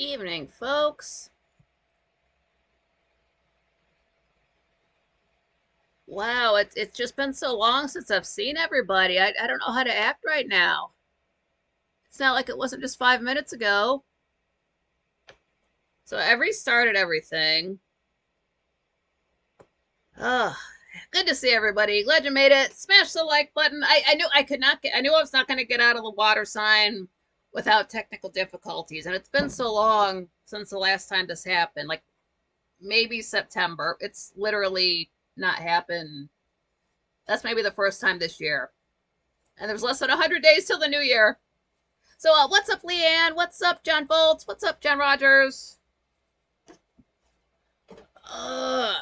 Evening, folks. Wow, it's just been so long since I've seen everybody. I don't know how to act right now. It's not like it wasn't just 5 minutes ago. So I've restarted everything. Ugh, good to see everybody. Glad you made it. Smash the like button. I knew I could not get. I knew I was not going to get out of the water sign without technical difficulties, and it's been so long since the last time this happened. Like maybe September. It's literally not happened. That's maybe the first time this year. And there's less than 100 days till the new year. So, what's up, Leanne? What's up, John Bolts? What's up, John Rogers? Ugh.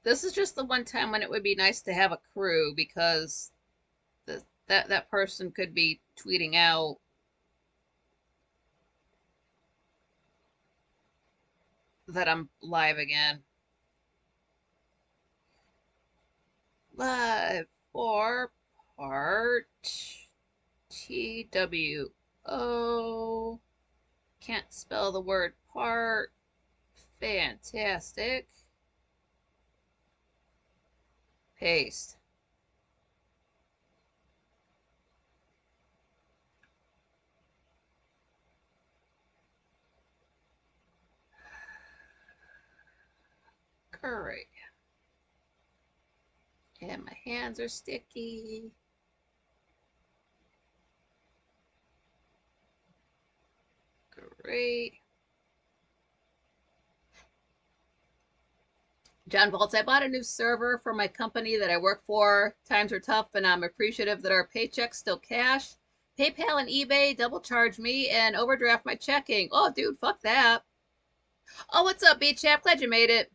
This is just the one time when it would be nice to have a crew because that person could be tweeting out that I'm live again. Live for part TWO. Can't spell the word part. Fantastic. Paste. Great. And my hands are sticky. Great. John Bolts, I bought a new server for my company that I work for. Times are tough, and I'm appreciative that our paychecks still cash. PayPal and eBay double charge me and overdraft my checking. Oh, dude, fuck that. Oh, what's up, B-Chap? Glad you made it.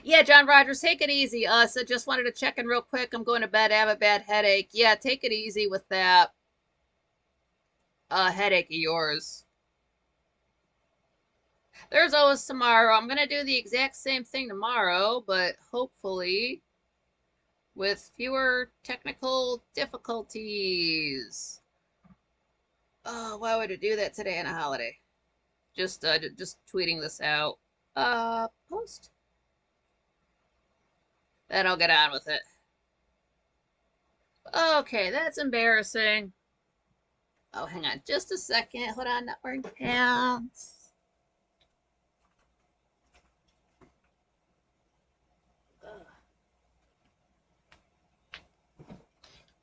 Yeah, John Rogers, take it easy. So just wanted to check in real quick. I'm going to bed. I have a bad headache. Yeah, take it easy with that headache of yours. There's always tomorrow. I'm going to do the exact same thing tomorrow, but hopefully with fewer technical difficulties. Oh, why would it do that today on a holiday? Just tweeting this out. Post. Then I'll get on with it. Okay, that's embarrassing. Oh, hang on just a second. Hold on, not wearing pants.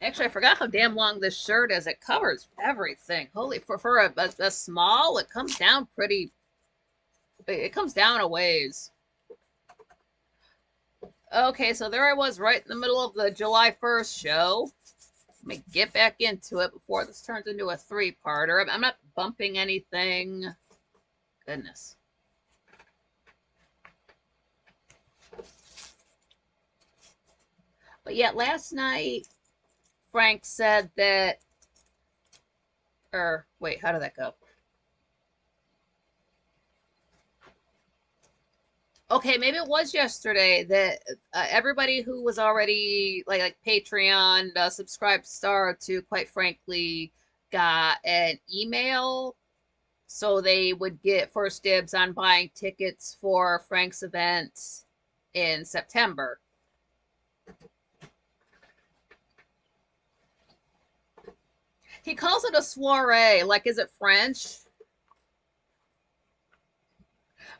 Actually, I forgot how damn long this shirt is. It covers everything. Holy, for a small, it comes down pretty. It comes down a ways. Okay, so there I was right in the middle of the July 1st show. Let me get back into it before this turns into a three-parter. I'm not bumping anything. Goodness. But yet last night, Frank said that, or wait, how did that go? Okay, maybe it was yesterday that everybody who was already like Patreon subscribed star to, quite frankly, got an email so they would get first dibs on buying tickets for Frank's event in September. He calls it a soiree. Like, is it French?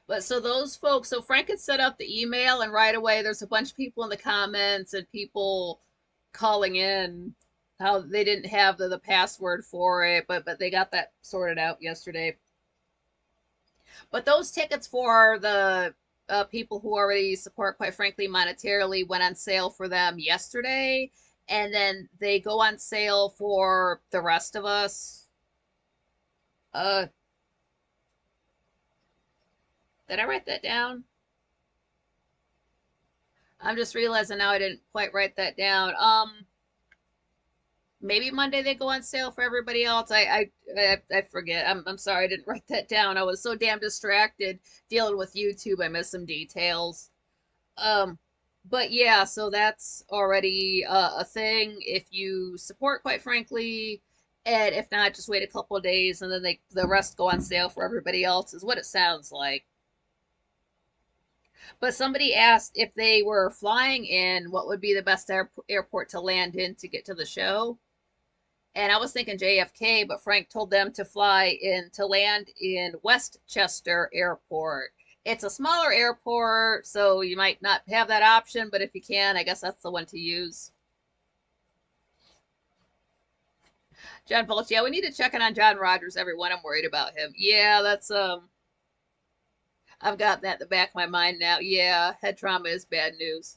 But so those folks, so Frank had set up the email, and right away there's a bunch of people in the comments and people calling in how they didn't have the password for it, but they got that sorted out yesterday. But those tickets for the people who already support, quite frankly, monetarily, went on sale for them yesterday, and then they go on sale for the rest of us. Uh, did I write that down? I'm just realizing now I didn't quite write that down. Maybe Monday they go on sale for everybody else. I forget. I'm sorry I didn't write that down. I was so damn distracted dealing with YouTube. I missed some details. Um, But yeah, so that's already a thing. If you support, quite frankly, and if not, just wait a couple of days and then the rest go on sale for everybody else, is what it sounds like. But somebody asked if they were flying in, what would be the best airport to land in to get to the show. And I was thinking JFK, but Frank told them to fly in to land in Westchester Airport. It's a smaller airport, so you might not have that option, but if you can, I guess that's the one to use. John Fulch, yeah, we need to check in on John Rogers, everyone. I'm worried about him. Yeah, that's I've got that in the back of my mind now. Yeah, head trauma is bad news.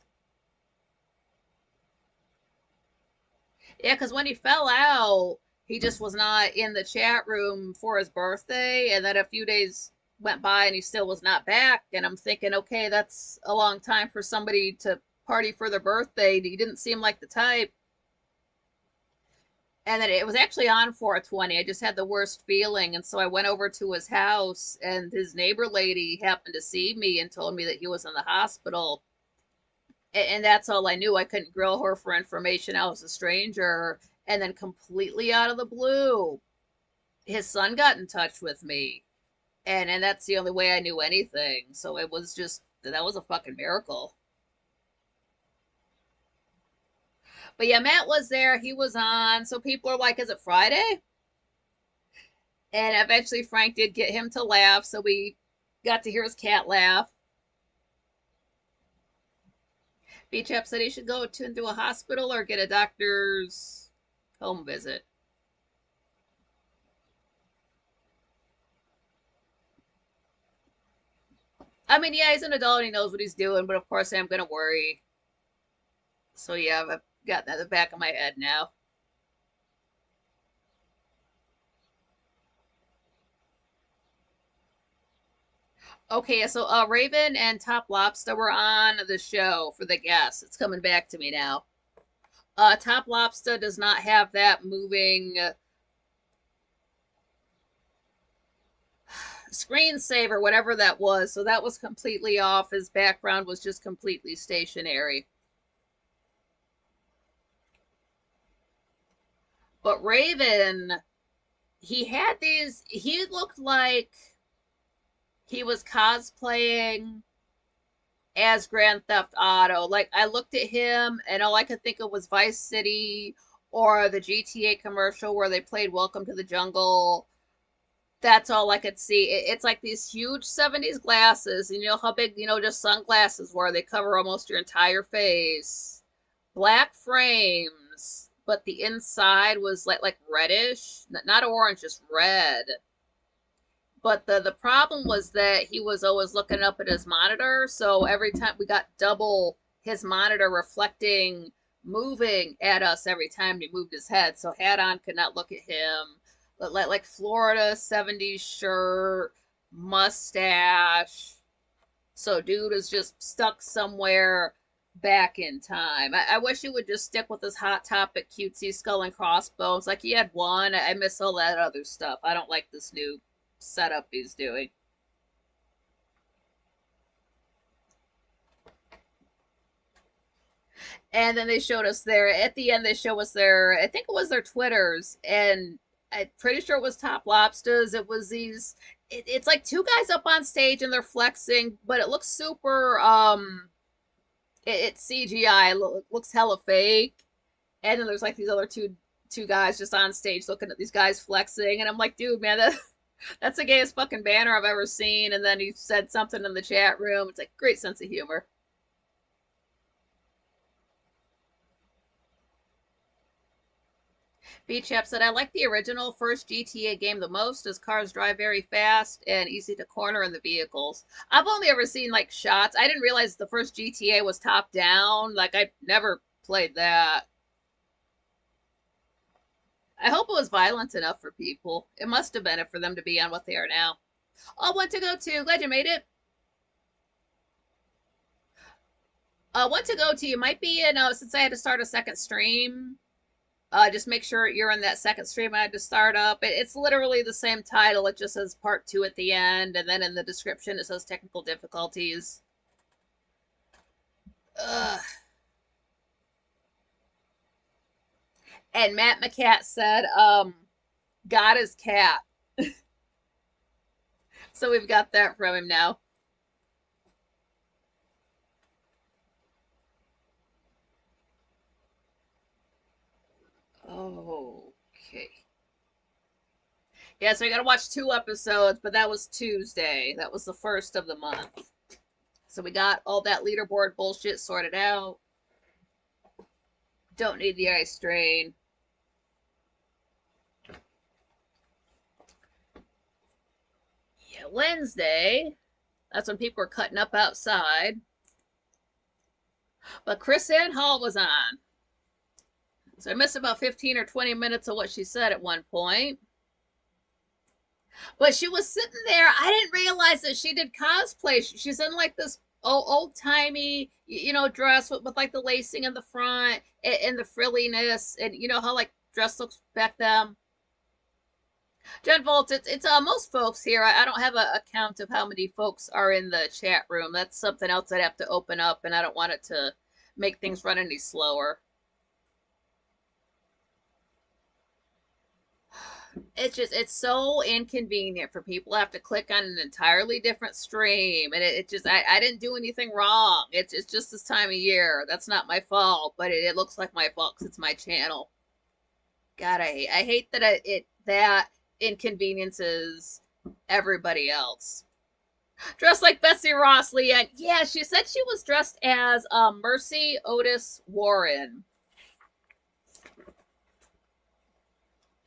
Yeah, because when he fell out, he just was not in the chat room for his birthday, and then a few days went by and he still was not back. And I'm thinking, okay, that's a long time for somebody to party for their birthday. He didn't seem like the type. And then it was actually on 420. I just had the worst feeling, and so I went over to his house, and his neighbor lady happened to see me and told me that he was in the hospital. And that's all I knew. I couldn't grill her for information. I was a stranger. And then completely out of the blue, his son got in touch with me. And that's the only way I knew anything. So it was just that was a fucking miracle. But yeah, Matt was there. He was on. So people are like, is it Friday? And eventually Frank did get him to laugh. So we got to hear his cat laugh. Beachap said he should go into a hospital or get a doctor's home visit. I mean, yeah, he's an adult and he knows what he's doing, but of course I'm gonna worry. So yeah, I've got that in the back of my head now. Okay, so Raven and Top Lobster were on the show for the guests. It's coming back to me now. Top Lobster does not have that moving screensaver, whatever that was. So that was completely off. His background was just completely stationary. But Raven, he had these. He looked like he was cosplaying as Grand Theft Auto. Like I looked at him and all I could think of was Vice City or the GTA commercial where they played Welcome to the Jungle. That's all I could see. It's like these huge 70s glasses, and you know how big, just sunglasses were. They cover almost your entire face. Black frames, but the inside was like reddish, not orange, just red. But the problem was that he was always looking up at his monitor, so every time we got double his monitor reflecting, moving at us every time he moved his head. So hat on could not look at him. Like Florida 70s shirt, mustache. So dude is just stuck somewhere back in time. I wish he would just stick with his hot topic cutesy skull and crossbones. Like he had one. I miss all that other stuff. I don't like this new setup he's doing. And then they showed us their at the end they show us their I think it was their Twitters, and I'm pretty sure it was Top Lobsters. It was these it's like two guys up on stage and they're flexing, but it looks super it's CGI. It looks hella fake. And then there's like these other two guys just on stage looking at these guys flexing, and I'm like, dude, man, that's the gayest fucking banner I've ever seen. And then he said something in the chat room. It's like great sense of humor. Beachap said, I like the original first GTA game the most as cars drive very fast and easy to corner in the vehicles. I've only ever seen like shots. I didn't realize the first GTA was top down. Like I never played that. I hope it was violent enough for people. It must have been it for them to be on what they are now. Oh, what to go to. Glad you made it. What to go to. You might be in, since I had to start a second stream. Just make sure you're in that second stream I had to start up. It's literally the same title. It just says part 2 at the end, and then in the description it says technical difficulties. Ugh. And Matt McCat said, God is cat. So we've got that from him now. Okay. Yeah, so we gotta watch 2 episodes, but that was Tuesday. That was the first of the month. So we got all that leaderboard bullshit sorted out. Don't need the ice strain. Yeah, Wednesday. That's when people were cutting up outside. But Chris Ann Hall was on. So I missed about 15 or 20 minutes of what she said at one point. But she was sitting there. I didn't realize that she did cosplay. She's in like this old timey, dress with like the lacing in the front and the frilliness, and you know how like dress looks back then. Jen Volts, it's most folks here. I don't have a count of how many folks are in the chat room. That's something else I'd have to open up, and I don't want it to make things run any slower. It's so inconvenient for people to have to click on an entirely different stream, and it just I didn't do anything wrong. It's just this time of year. That's not my fault, but it looks like my fault because it's my channel. God, I hate that that inconveniences everybody else. Dressed like Betsy Ross, Leanne. Yeah, she said she was dressed as Mercy Otis Warren.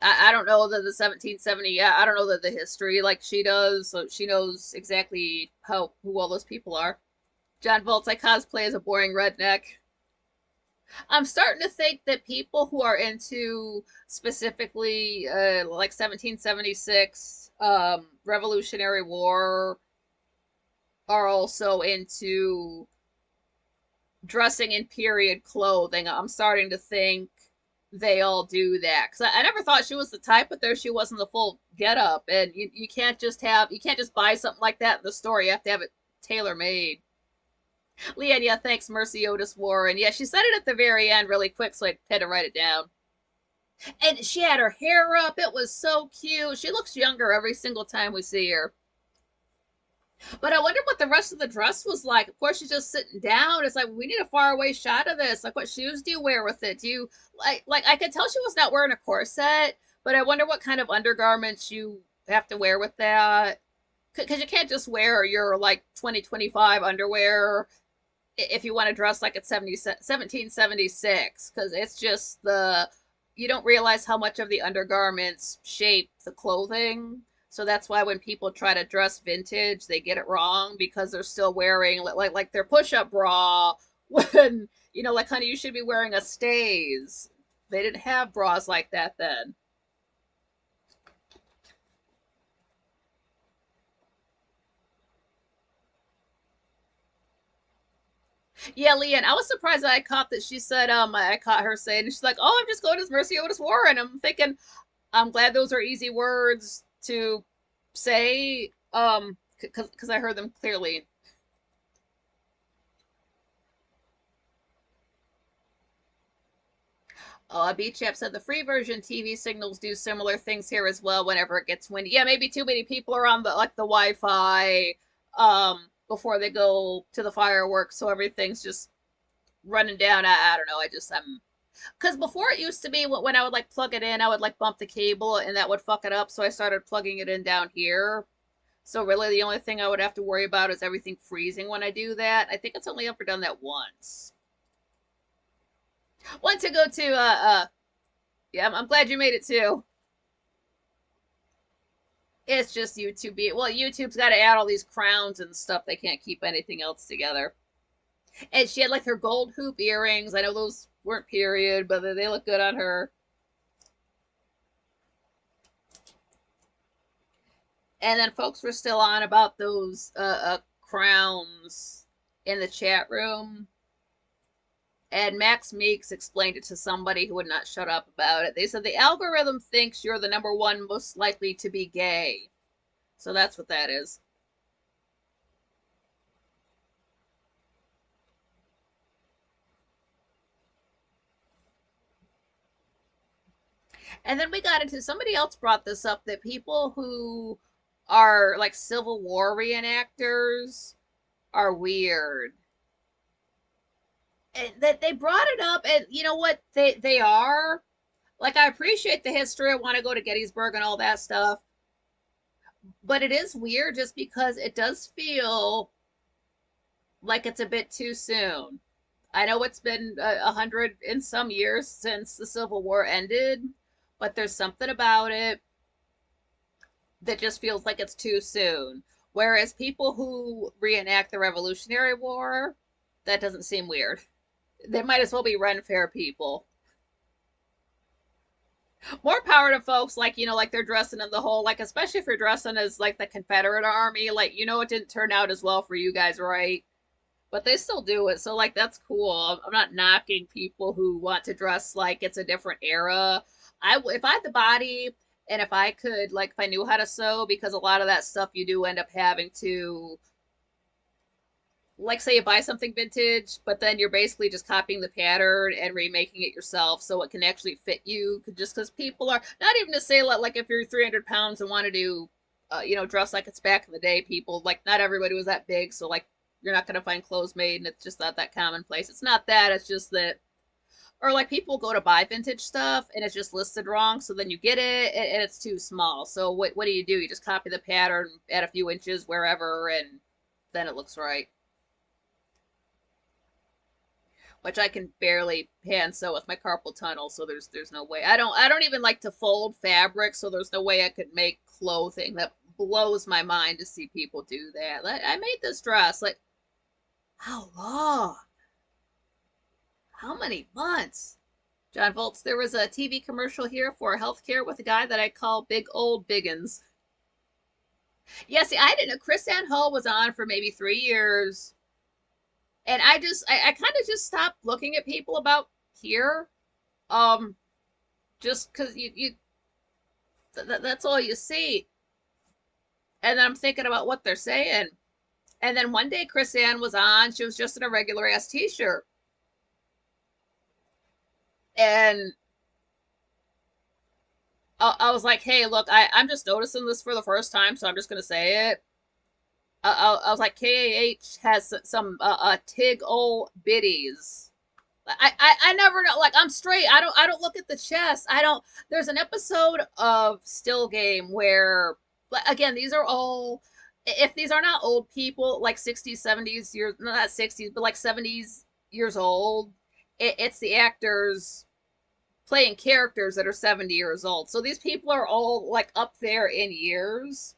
I don't know the 1770. Yeah, I don't know the history like she does, so she knows exactly who all those people are. John Volts, I cosplay as a boring redneck. I'm starting to think that people who are into specifically like 1776 Revolutionary War are also into dressing in period clothing. I'm starting to think they all do that because I never thought she was the type, but there she was in the full get up, and you can't just buy something like that in the store. You have to have it tailor made. Leanne, yeah, thanks, Mercy Otis Warren. Yeah, she said it at the very end really quick, so I had to write it down. And she had her hair up. It was so cute. She looks younger every single time we see her. But I wonder what the rest of the dress was like. Of course, she's just sitting down. It's like we need a far away shot of this. Like, what shoes do you wear with it? Do you like? I could tell she was not wearing a corset, but I wonder what kind of undergarments you have to wear with that. Because you can't just wear your like 2025 underwear if you want to dress like it's 1776, because it's just you don't realize how much of the undergarments shape the clothing. So that's why when people try to dress vintage, they get it wrong because they're still wearing like their push-up bra when like honey, you should be wearing a stays. They didn't have bras like that then. Yeah, Leanne, I was surprised that I caught that she said, I caught her saying, she's like, oh, I'm just going as Mercy Otis Warren. I'm thinking, I'm glad those are easy words to say, because I heard them clearly. B Chap said the free version TV signals do similar things here as well whenever it gets windy. Yeah, maybe too many people are on the Wi-Fi before they go to the fireworks, so everything's just running down. I don't know. I'm because before it used to be when I would like plug it in, I would like bump the cable and that would fuck it up. So I started plugging it in down here. So really, the only thing I would have to worry about is everything freezing when I do that. I think it's only ever done that once. Want to go to yeah, I'm glad you made it too. It's just YouTube. Well, YouTube's got to add all these crowns and stuff. They can't keep anything else together. And she had like her gold hoop earrings. I know those weren't period, but they look good on her. And then folks were still on about those crowns in the chat room. And Max Meeks explained it to somebody who would not shut up about it. They said the algorithm thinks you're the number one most likely to be gay. So that's what that is. And then we got into somebody else brought this up that people who are like Civil War reenactors are weird. And that they brought it up, and you know what? They are. Like, I appreciate the history. I want to go to Gettysburg and all that stuff. But it is weird just because it does feel like it's a bit too soon. I know it's been 100 and some years since the Civil War ended, but there's something about it that just feels like it's too soon. Whereas people who reenact the Revolutionary War, that doesn't seem weird. They might as well be Ren Fair people. More power to folks like, like they're dressing in the whole, like, especially if you're dressing as like the Confederate Army, like, it didn't turn out as well for you guys, right? But they still do it. So, like, that's cool. I'm not knocking people who want to dress like it's a different era. If I had the body and if I could, like, if I knew how to sew, because a lot of that stuff you do end up having to, like, say you buy something vintage, but then you're basically just copying the pattern and remaking it yourself so it can actually fit you. Just because people are not even to say like if you're 300 pounds and want to do, dress like it's back in the day. People like not everybody was that big, so like you're not gonna find clothes made, and it's just not that commonplace. It's not that. It's just that. Or like people go to buy vintage stuff and it's just listed wrong, so then you get it and it's too small. So what do? You just copy the pattern, add a few inches wherever, and then it looks right. Which I can barely hand sew with my carpal tunnel, so there's no way. I don't even like to fold fabric, so there's no way I could make clothing. That blows my mind to see people do that. Like, I made this dress, like, how long? How many months? John Volts, there was a TV commercial here for healthcare with a guy that I call Big Old Biggins. Yeah, see, I didn't know Chris Ann Hull was on for maybe 3 years, and I kind of just stopped looking at people about here. Um, just because that's all you see. And then I'm thinking about what they're saying. And then one day Chris Ann was on. She was just in a regular ass t-shirt. And I was like, hey, look, I'm just noticing this for the first time, so I'm just going to say it. I was like, KAH has some Tig old biddies. I never know. Like, I'm straight. I don't look at the chest. I don't. There's an episode of Still Game where, again, these are all. If these are not old people, like 60s, 70s years, not 60s, but like 70s years old, it's the actors playing characters that are 70 years old. So these people are all like up there in years.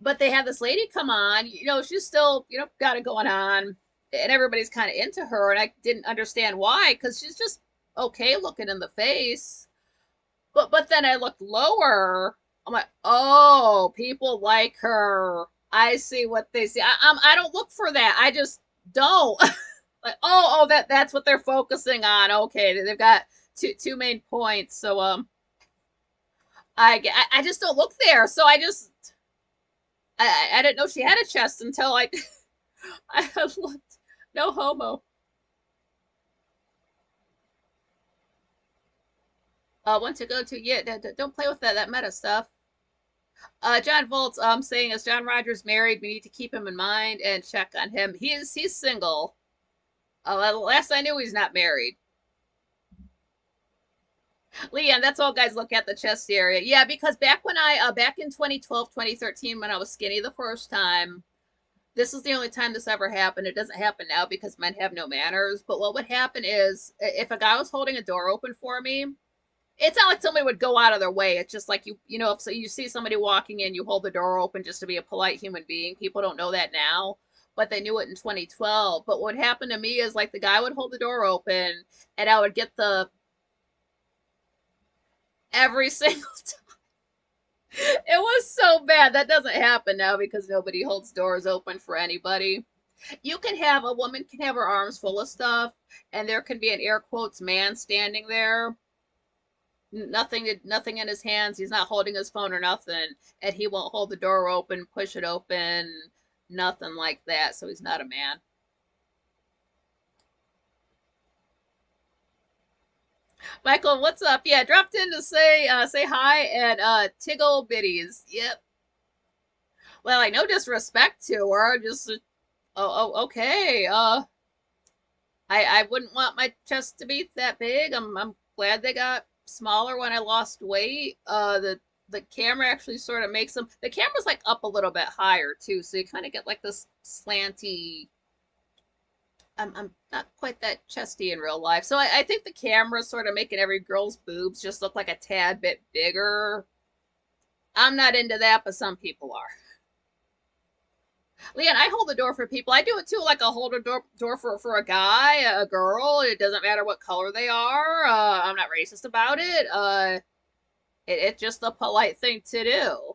But they have this lady come on, she's still, got it going on, and everybody's kind of into her, and I didn't understand why, because she's just okay looking in the face. But then I looked lower. I'm like, oh, people like her. I see what they see. I don't look for that. I just don't. Like, that's what they're focusing on. Okay, they've got two main points. So I just don't look there. So I didn't know she had a chest until I looked. No homo. One to go to. Yeah, don't play with that meta stuff. John Volts saying, is John Rogers married? We need to keep him in mind and check on him. He's single. Last I knew, he's not married. Leanne, that's all guys look at, the chest area. Yeah, because back in 2012, 2013, when I was skinny the first time, this is the only time this ever happened. It doesn't happen now because men have no manners. But what would happen is if a guy was holding a door open for me, it's not like somebody would go out of their way. It's just like if so you see somebody walking in, you hold the door open just to be a polite human being. People don't know that now, but they knew it in 2012. But what happened to me is like the guy would hold the door open and I would get the every single time. It was so bad. That doesn't happen now because nobody holds doors open for anybody. A woman can have her arms full of stuff, and there can be an air quotes man standing there, nothing in his hands. He's not holding his phone or nothing, and he won't hold the door open, push it open, nothing like that. So he's not a man. Michael, what's up? Yeah, dropped in to say hi and Tiggle Bitties. Yep. Well, like no disrespect to her, just okay. I wouldn't want my chest to be that big. I'm glad they got smaller when I lost weight. The camera actually sort of makes them. The camera's like up a little bit higher too, so you kind of get like this slanty. I'm not quite that chesty in real life, so I think the camera's sort of making every girl's boobs just look like a tad bit bigger. I'm not into that, but some people are. Leon, I hold the door for people. I do it too, like I'll hold a door for a guy, a girl. It doesn't matter what color they are. I'm not racist about it. It's just a polite thing to do.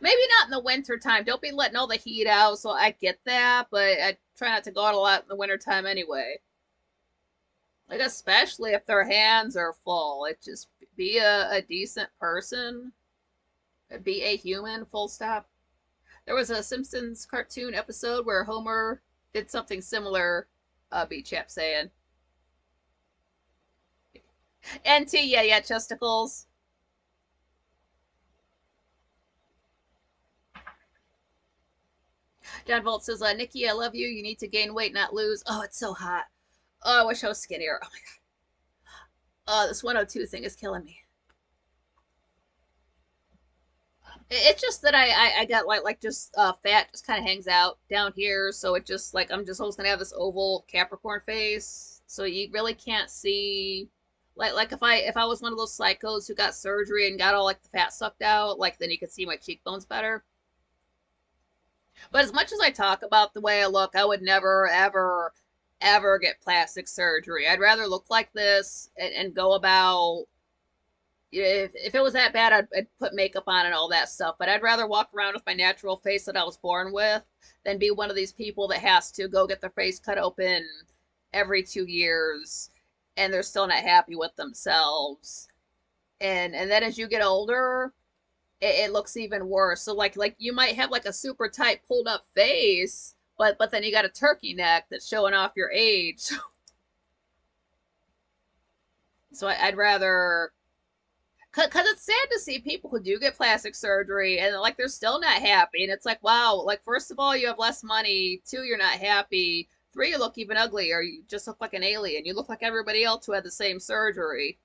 Maybe not in the winter time. Don't be letting all the heat out. So I get that, but I try not to go out a lot in the winter time anyway. Like especially if their hands are full. It just be a decent person. Be a human. Full stop. There was a Simpsons cartoon episode where Homer did something similar. Beat Chap saying. NT, yeah, chesticles. John Volt says, Nikki, I love you. You need to gain weight, not lose. Oh, it's so hot. Oh, I wish I was skinnier. Oh my god. Oh, this 102 thing is killing me. It's just that I got like just fat just kind of hangs out down here, so it just like I'm just always gonna have this oval Capricorn face, so you really can't see like if I was one of those psychos who got surgery and got all like the fat sucked out, like then you could see my cheekbones better. But as much as I talk about the way I look, I would never ever get plastic surgery. I'd rather look like this and go about if it was that bad, I'd put makeup on and all that stuff. But I'd rather walk around with my natural face that I was born with than be one of these people that has to go get their face cut open every 2 years and they're still not happy with themselves. And then as you get older, it looks even worse. So like you might have like a super tight pulled up face, but then you got a turkey neck that's showing off your age. So I'd rather because it's sad to see people who do get plastic surgery and like they're still not happy and it's like wow, like first of all you have less money, two you're not happy, three you look even ugly or you just look like an alien, you look like everybody else who had the same surgery.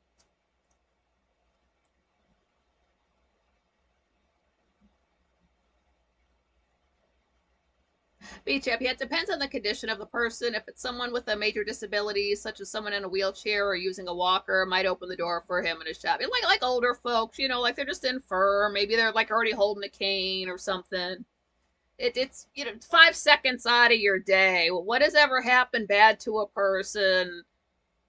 BChap, yeah, it depends on the condition of the person. If it's someone with a major disability, such as someone in a wheelchair or using a walker, might open the door for him in his shop. And like older folks, like they're just infirm. Maybe they're like already holding a cane or something. It's 5 seconds out of your day. What has ever happened bad to a person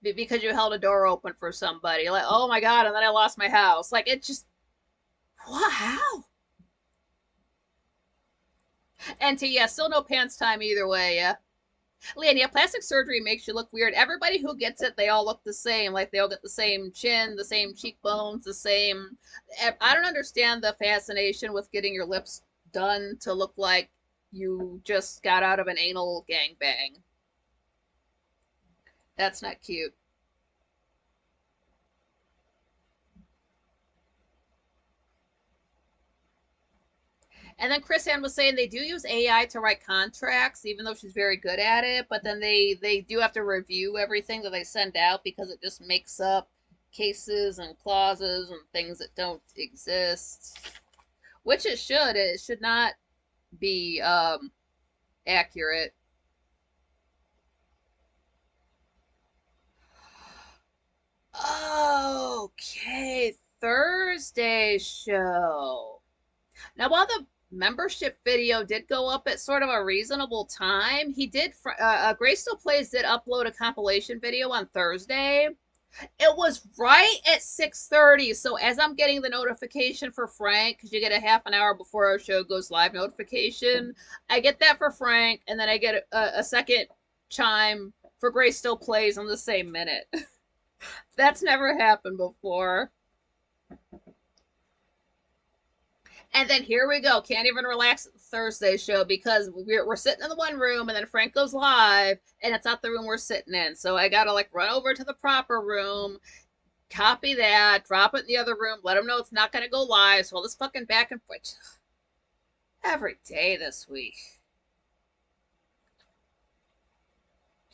because you held a door open for somebody? Like, oh my god, and then I lost my house. Like it just what? How? And to yeah, still no pants time either way. Yeah. Leanne, yeah, plastic surgery makes you look weird. Everybody who gets it, they all look the same. Like they all get the same chin, the same cheekbones, the same. I don't understand the fascination with getting your lips done to look like you just got out of an anal gangbang. That's not cute. And then Chris Ann was saying they do use AI to write contracts, even though she's very good at it. But then they do have to review everything that they send out because it just makes up cases and clauses and things that don't exist. Which it should. It should not be accurate. Okay, Thursday show. Now, while the membership video did go up at sort of a reasonable time, he did. Grace Still Plays did upload a compilation video on Thursday. It was right at 6:30. So as I'm getting the notification for Frank, because you get a half an hour before our show goes live notification, I get that for Frank, and then I get a second chime for Grace Still Plays on the same minute. That's never happened before. And then here we go. Can't even relax Thursday show because we're sitting in the one room and then Frank goes live and it's not the room we're sitting in. So I gotta like run over to the proper room, copy that, drop it in the other room, let them know it's not gonna go live. So all this fucking back and forth every day this week.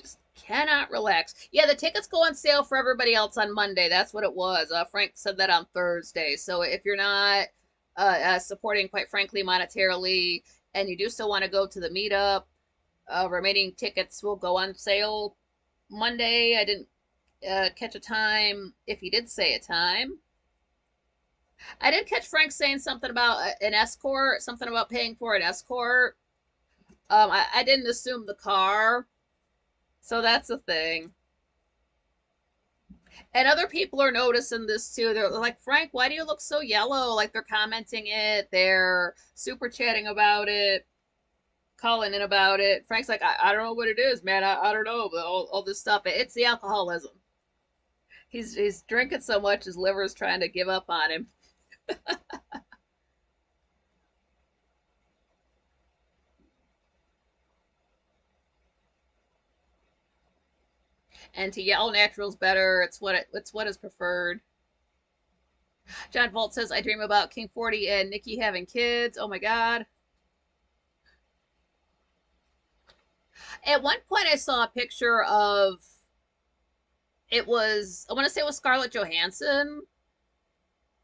Just cannot relax. Yeah, the tickets go on sale for everybody else on Monday. That's what it was. Frank said that on Thursday. So if you're not supporting, quite frankly, monetarily, and you do still want to go to the meetup, remaining tickets will go on sale Monday. I didn't catch a time. If he did say a time, I did catch Frank saying something about an escort, something about paying for an escort. I didn't assume the car, so that's a thing. And other people are noticing this too. They're like, Frank, why do you look so yellow? Like they're commenting it, they're super chatting about it, calling in about it. Frank's like, I don't know what it is, man. I don't know, but all this stuff. It's the alcoholism. He's drinking so much his liver's trying to give up on him. And to yell natural's better. It's what is preferred. John Volt says, I dream about King 40 and Nikki having kids. Oh my god. At one point I saw a picture of it was I want to say it was Scarlett Johansson,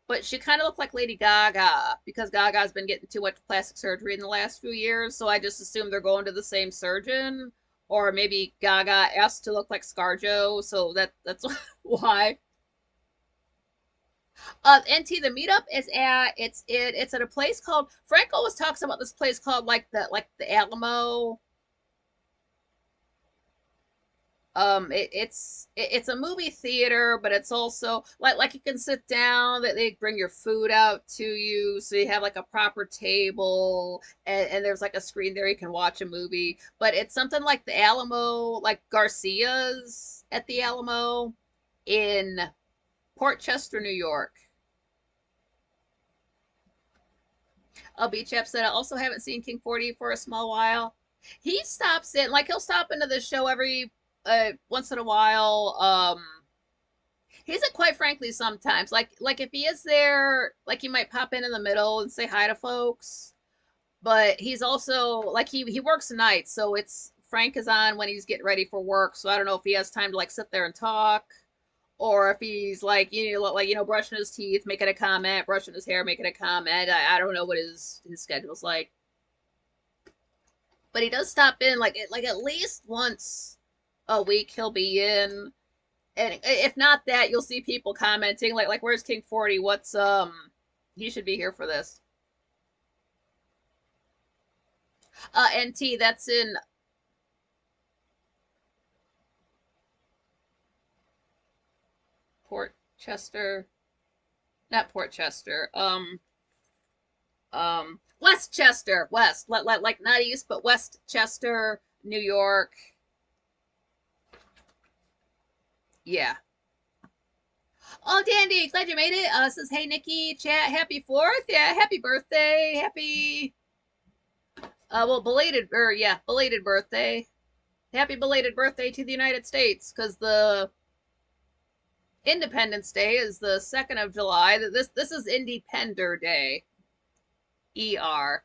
but she kind of looked like Lady Gaga because Gaga's been getting too much plastic surgery in the last few years, so I just assumed they're going to the same surgeon, or maybe Gaga asked to look like ScarJo, so that's why. NT the meetup is at it's at a place called Frank always talks about this place called like the Alamo. It's a movie theater, but it's also like you can sit down, that they bring your food out to you, so you have like a proper table, and there's like a screen there you can watch a movie. But it's something like the Alamo, like Garcia's at the Alamo in Port Chester, New York. Beach App said I also haven't seen King 40 for a small while. He stops in, like he'll stop into the show every once in a while. He's at quite frankly sometimes. Like if he is there, like he might pop in the middle and say hi to folks. But he's also like he works nights, so it's Frank is on when he's getting ready for work. So I don't know if he has time to like sit there and talk, or if he's like brushing his teeth, making a comment, brushing his hair, making a comment. I don't know what his schedule's like, but he does stop in like at least once a week. He'll be in, and if not that, you'll see people commenting like where's King 40? What's he should be here for this. NT that's in Port Chester, not Port Chester. Westchester, West, like not East, but Westchester, New York. Yeah. Oh, Dandy, glad you made it. Says, hey, Nikki, chat, happy 4th. Yeah, happy birthday. Happy, well, belated birthday. Happy belated birthday to the United States, because the Independence Day is the 2nd of July. This is Independer Day. ER.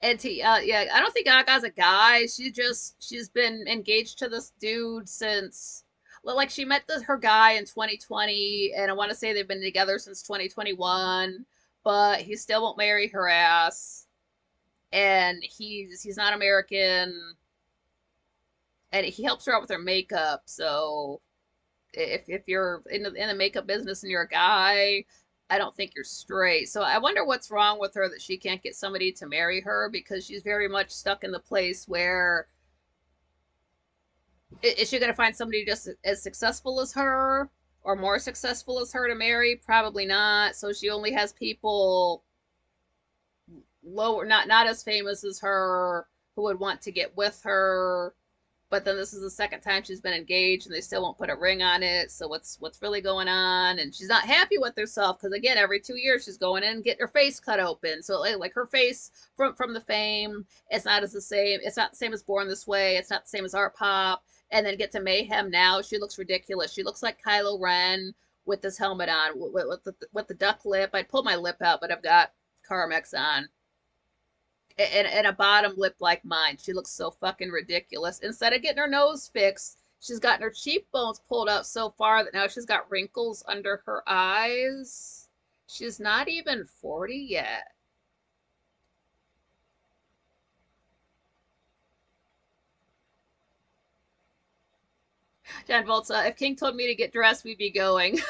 And yeah, I don't think Gaga's a guy. She's been engaged to this dude since like she met her guy in 2020, and I want to say they've been together since 2021, but he still won't marry her ass, and he's not American, and he helps her out with her makeup. So if you're in the makeup business and you're a guy, I don't think you're straight. So I wonder what's wrong with her that she can't get somebody to marry her, because she's very much stuck in the place where is she going to find somebody just as successful as her or more successful as her to marry? Probably not. So she only has people lower, not as famous as her, who would want to get with her. but then this is the second time she's been engaged and they still won't put a ring on it. So what's really going on? And she's not happy with herself because again, every 2 years she's going in and getting her face cut open. So like her face from the fame, it's not as the same. It's not the same as Born This Way. It's not the same as Art Pop. And then get to Mayhem now. She looks ridiculous. She looks like Kylo Ren with this helmet on, with the duck lip. I'd pull my lip out, but I've got Carmex on and a bottom lip like mine. She looks so fucking ridiculous. Instead of getting her nose fixed, she's gotten her cheekbones pulled out so far that now she's got wrinkles under her eyes. She's not even 40 yet. John Volta, if King told me to get dressed, we'd be going.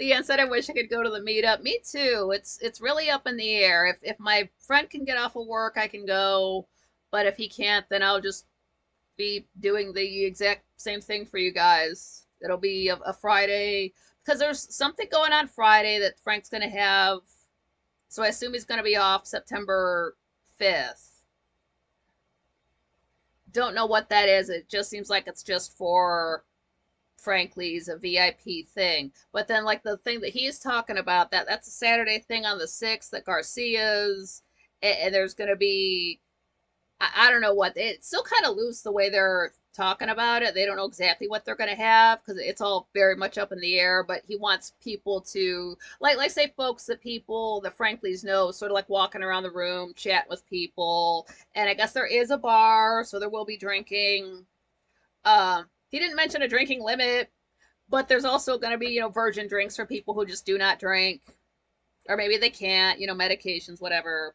Leanne said, I wish I could go to the meetup. Me too. It's really up in the air. If my friend can get off of work, I can go. But if he can't, then I'll just be doing the exact same thing for you guys. It'll be a Friday because there's something going on Friday that Frank's gonna have. So I assume he's gonna be off September 5th. Don't know what that is. It just seems like it's just for frankly's a VIP thing. But then like the thing that he's talking about, that's a Saturday thing on the 6th at Garcia's, and there's gonna be I don't know what it's still kind of loose the way they're talking about it. They don't know exactly what they're gonna have because it's all very much up in the air. But he wants people to like say folks that people that frankly's know, sort of like walking around the room, chatting with people. And I guess there is a bar, so there will be drinking. He didn't mention a drinking limit, but there's also going to be, virgin drinks for people who just do not drink, or maybe they can't, medications, whatever.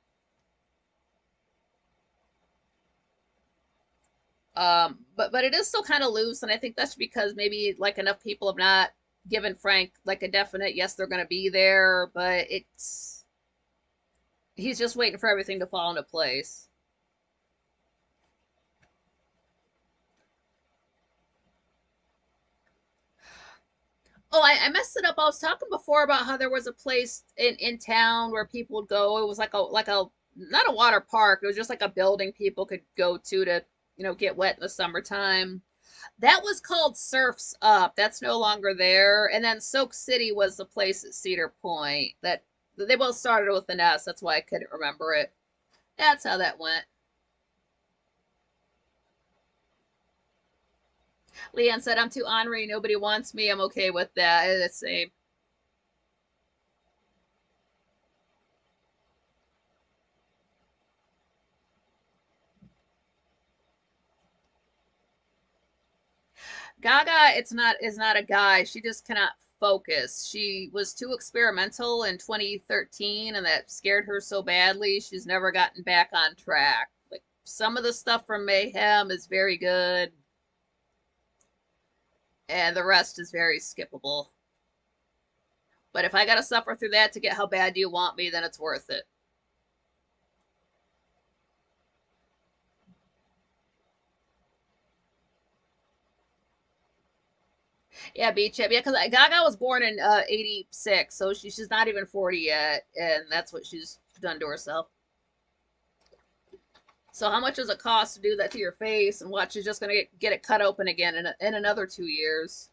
But it is still kind of loose, and I think that's because maybe like enough people have not given Frank like a definite yes, they're going to be there, but he's just waiting for everything to fall into place. Oh, I messed it up. I was talking before about how there was a place in town where people would go. It was like a not a water park. It was just like a building people could go to get wet in the summertime. That was called Surfs Up. That's no longer there. And then Soak City was the place at Cedar Point that they both started with an S. That's why I couldn't remember it. That's how that went. Leanne said, I'm too ornery. Nobody wants me. I'm okay with that. It's the same. Gaga, it's not is not a guy. She just cannot focus. She was too experimental in 2013, and that scared her so badly. She's never gotten back on track. Like some of the stuff from Mayhem is very good, and the rest is very skippable. But if I gotta suffer through that to get How Bad Do You Want Me, then it's worth it. Yeah, Beach. Yeah, because Gaga was born in '86, so she's not even 40 yet, and that's what she's done to herself. So how much does it cost to do that to your face? And watch, she's just gonna get it cut open again in another 2 years.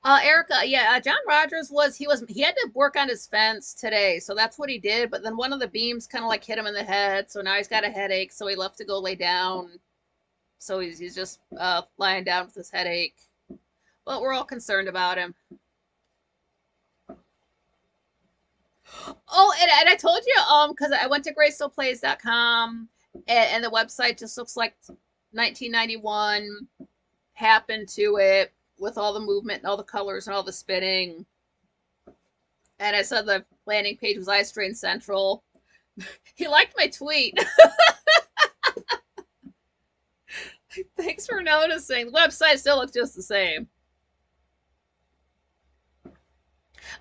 Erica, yeah, John Rogers he had to work on his fence today, so that's what he did. But then one of the beams kind of like hit him in the head, so now he's got a headache. So he left to go lay down. So he's just lying down with his headache. But we're all concerned about him. Oh, and I told you, because I went to gracestillplays.com and the website just looks like 1991 happened to it with all the movement and all the colors and all the spinning. And I said the landing page was Eye Strain Central. He liked my tweet. Thanks for noticing. The website still looks just the same.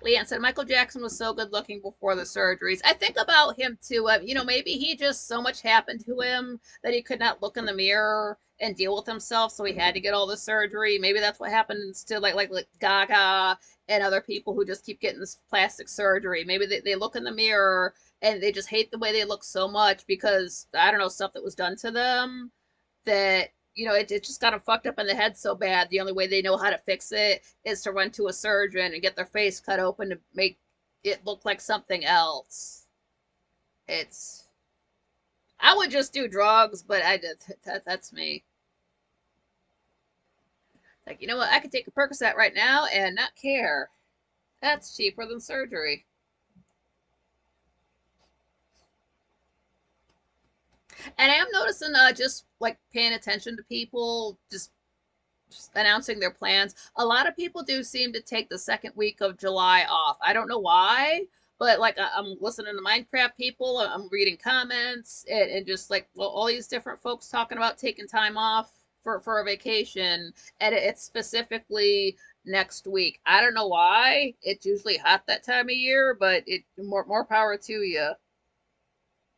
Leanne said Michael Jackson was so good looking before the surgeries. I think about him too. Maybe he just so much happened to him that he could not look in the mirror and deal with himself, so he had to get all the surgery. Maybe that's what happens to like Gaga and other people who just keep getting this plastic surgery. Maybe they look in the mirror and they just hate the way they look so much because I don't know, stuff that was done to them, that it just got them fucked up in the head so bad. The only way they know how to fix it is to run to a surgeon and get their face cut open to make it look like something else. It's I would just do drugs, but that's me. Like, you know what? I could take a Percocet right now and not care. That's cheaper than surgery. And I am noticing, just like paying attention to people, just announcing their plans. A lot of people do seem to take the second week of July off. I don't know why, but like I'm listening to Minecraft people, I'm reading comments, and just like, well, all these different folks talking about taking time off for a vacation, and it's specifically next week. I don't know why. It's usually hot that time of year, but it more power to you.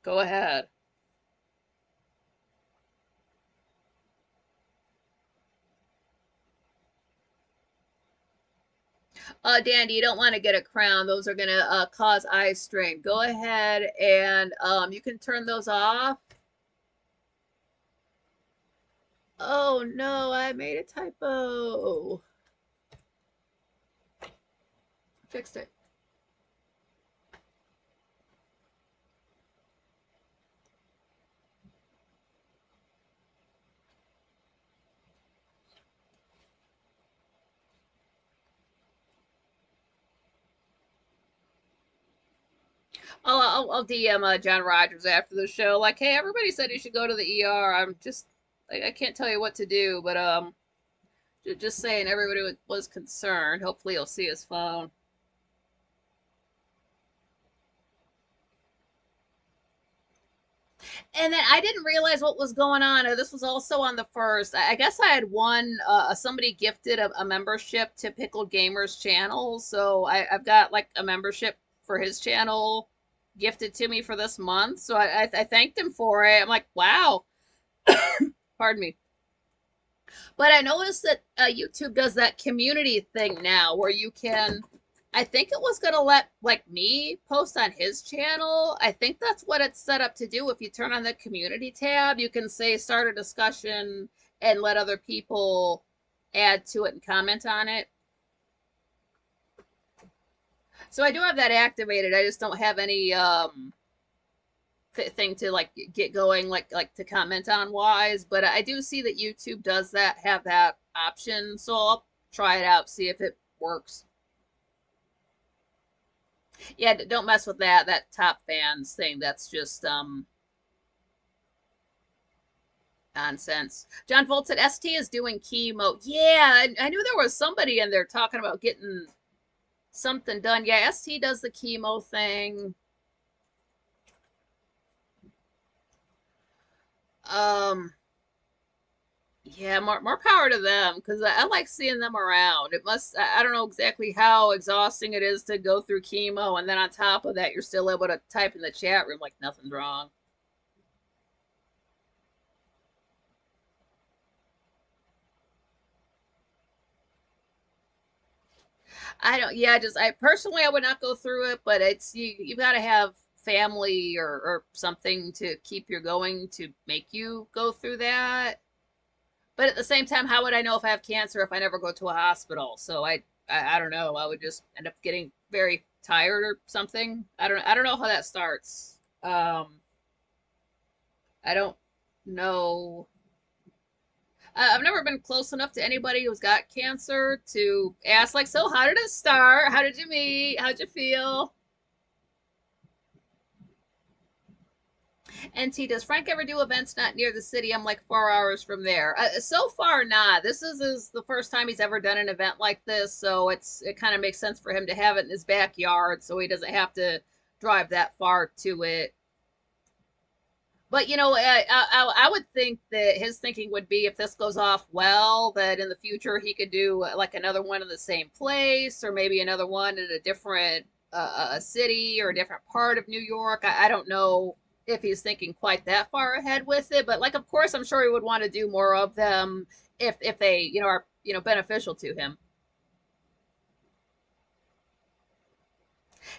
Go ahead. Dandy, you don't want to get a crown. Those are going to cause eye strain. Go ahead and you can turn those off. Oh no, I made a typo. Fixed it. I'll DM John Rogers after the show. Like, hey, everybody said you should go to the ER. I'm just, I can't tell you what to do, but just saying everybody was concerned. Hopefully, he'll see his phone. And then I didn't realize what was going on. This was also on the first. I guess I had won. Somebody gifted a membership to Pickled Gamers channel, so I've got like a membership for his channel gifted to me for this month. So I thanked him for it. I'm like, wow, pardon me. But I noticed that YouTube does that community thing now where you can. I think it was going to let like me post on his channel. I think that's what it's set up to do. If you turn on the community tab, you can say start a discussion and let other people add to it and comment on it. So I do have that activated. I just don't have any thing to like get going like to comment on wise, but I do see that YouTube does that, have that option, so I'll try it out, see if it works. Yeah, don't mess with that top fans thing. That's just nonsense. John Volt said ST is doing chemo. Yeah, I knew there was somebody in there talking about getting something done. Yeah, ST does the chemo thing. um Yeah, more power to them because I like seeing them around. It must, I don't know exactly how exhausting it is to go through chemo and then on top of that you're still able to type in the chat room like nothing's wrong. I don't, yeah, just I personally I would not go through it, but it's you got to have family or something to keep you going to make you go through that. But at the same time, how would I know if I have cancer if I never go to a hospital? So I don't know. I would just end up getting very tired or something. I don't know how that starts. I don't know. I've never been close enough to anybody who's got cancer to ask, like, so how did it start? How did you meet? How'd you feel? NT, does Frank ever do events not near the city? I'm like 4 hours from there. So far, not. This is the first time he's ever done an event like this, so it kind of makes sense for him to have it in his backyard, so he doesn't have to drive that far to it. But you know, I would think that his thinking would be if this goes off well, that in the future he could do like another one in the same place, or maybe another one in a different city or a different part of New York. I don't know if he's thinking quite that far ahead with it, but like, of course, I'm sure he would want to do more of them if they are beneficial to him.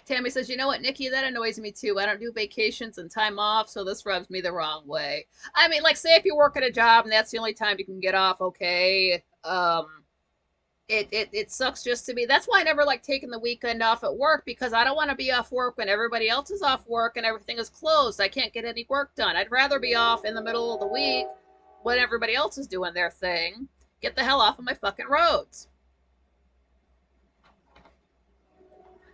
Tammy says, you know what, Nikki, that annoys me too. I don't do vacations and time off, so this rubs me the wrong way. I mean, like, say if you work at a job and that's the only time you can get off, okay. It sucks just to be. That's why I never like taking the weekend off at work, because I don't want to be off work when everybody else is off work and everything is closed. I can't get any work done. I'd rather be off in the middle of the week when everybody else is doing their thing. Get the hell off of my fucking roads.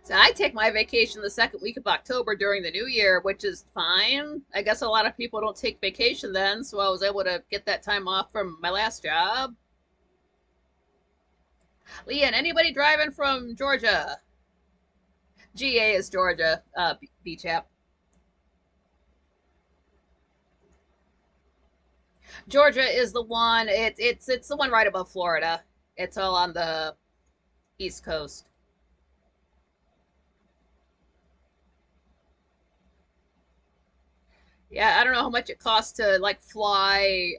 So I take my vacation the second week of October during the new year, which is fine. I guess a lot of people don't take vacation then, so I was able to get that time off from my last job. Leanne, anybody driving from Georgia? GA is Georgia, B-Chap. Georgia is the one, it's the one right above Florida. It's all on the East Coast. Yeah, I don't know how much it costs to like fly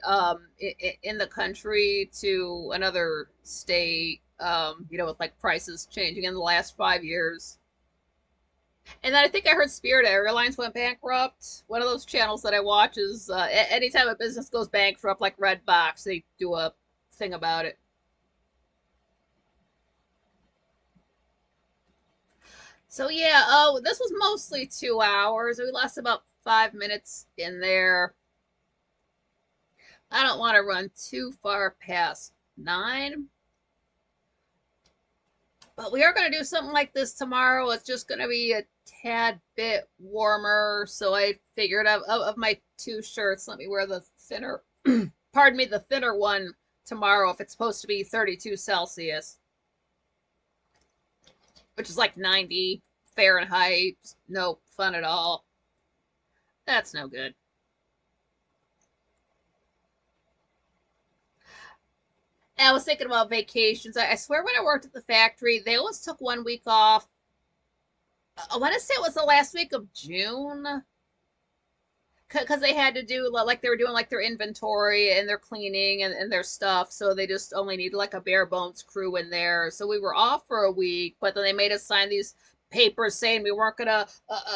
in the country to another state, with like prices changing in the last 5 years. And then I think I heard Spirit Airlines went bankrupt. One of those channels that I watch is anytime a business goes bankrupt, like Redbox, they do a thing about it. So yeah, oh, this was mostly 2 hours. We lost about 5 minutes in there. I don't want to run too far past 9. But we are going to do something like this tomorrow. It's just going to be a tad bit warmer. So I figured of my two shirts, let me wear the thinner, pardon me, the thinner one tomorrow if it's supposed to be 32 Celsius, which is like 90 Fahrenheit. No fun at all. That's no good. And I was thinking about vacations. I swear when I worked at the factory, they always took 1 week off. I want to say it was the last week of June, because they had to do like they were doing like their inventory and their cleaning and their stuff, so they just only needed like a bare bones crew in there. So we were off for a week, but then they made us sign these papers saying we weren't gonna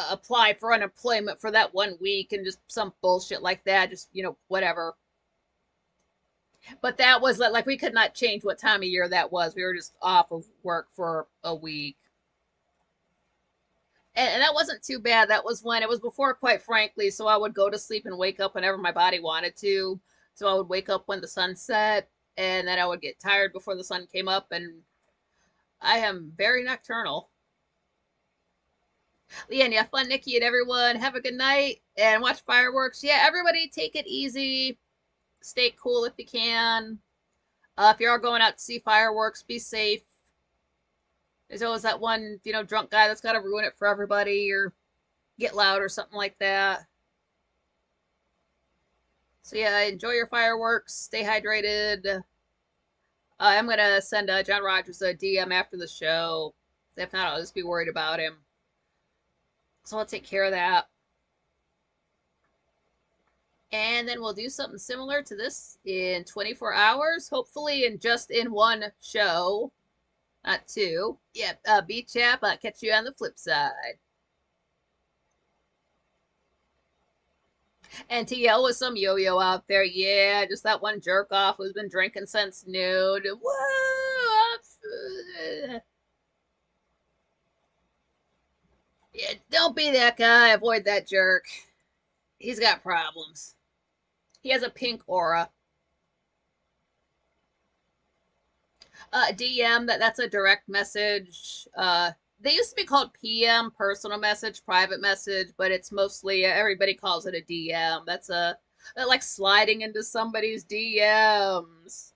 apply for unemployment for that 1 week and just some bullshit like that, just whatever. But that was like we could not change what time of year that was. We were just off of work for a week. And that wasn't too bad. That was when it was before, quite frankly. So I would go to sleep and wake up whenever my body wanted to. So I would wake up when the sun set, and then I would get tired before the sun came up. And I am very nocturnal. Leanne, yeah, fun, Nikki, and everyone. Have a good night and watch fireworks. Yeah, everybody take it easy. Stay cool if you can. If you are going out to see fireworks, be safe. There's always that one, drunk guy that's got to ruin it for everybody or get loud or something like that. So yeah, enjoy your fireworks. Stay hydrated. I'm gonna send John Rogers a DM after the show. If not, I'll just be worried about him. So I'll take care of that. And then we'll do something similar to this in 24 hours, hopefully in one show, not two. Yep, B-Chap, I'll catch you on the flip side. And TL with some yo-yo out there. Yeah, just that one jerk off who's been drinking since noon. Whoa! Yeah, don't be that guy. Avoid that jerk. He's got problems. He has a pink aura. DM, that's a direct message. They used to be called PM, personal message, private message, but it's mostly everybody calls it a DM. That's like sliding into somebody's DMs.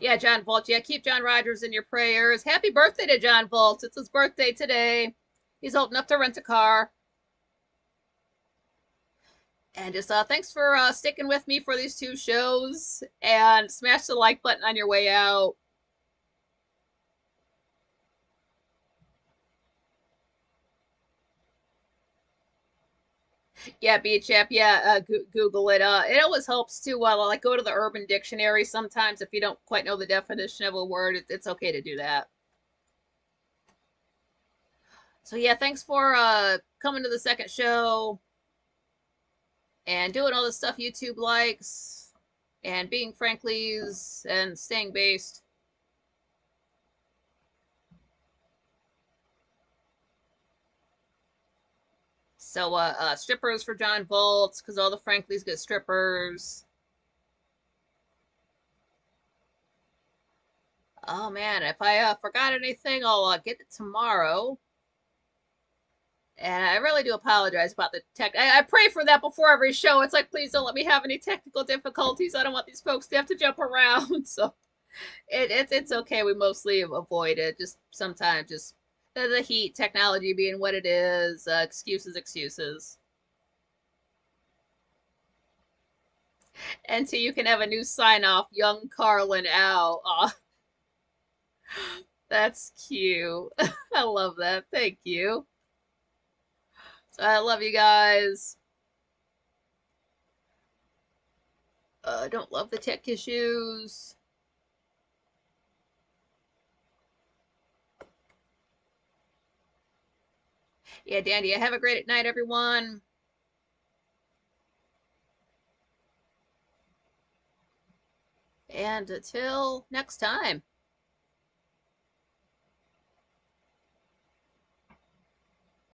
Yeah, John Volt. Yeah, keep John Rogers in your prayers. Happy birthday to John Volt. It's his birthday today. He's old enough to rent a car. And just thanks for sticking with me for these two shows. And smash the like button on your way out. Yeah, Beach app. Yeah, Google it. It always helps to like go to the Urban Dictionary. Sometimes if you don't quite know the definition of a word, it's okay to do that. So yeah, thanks for coming to the second show and doing all the stuff YouTube likes and being Franklies and staying based. So strippers for John Volts because all the Franklies get strippers. Oh man, if I forgot anything, I'll get it tomorrow. And I really do apologize about the tech. I pray for that before every show. It's like, please don't let me have any technical difficulties. I don't want these folks to have to jump around. So it's okay. We mostly avoid it. Just sometimes, just the heat, technology being what it is. Excuses, excuses. And so you can have a new sign off, young Carlin Al. Aw, that's cute. I love that. Thank you. So I love you guys. Don't love the tech issues. Yeah, Dandy, have a great night, everyone. And until next time.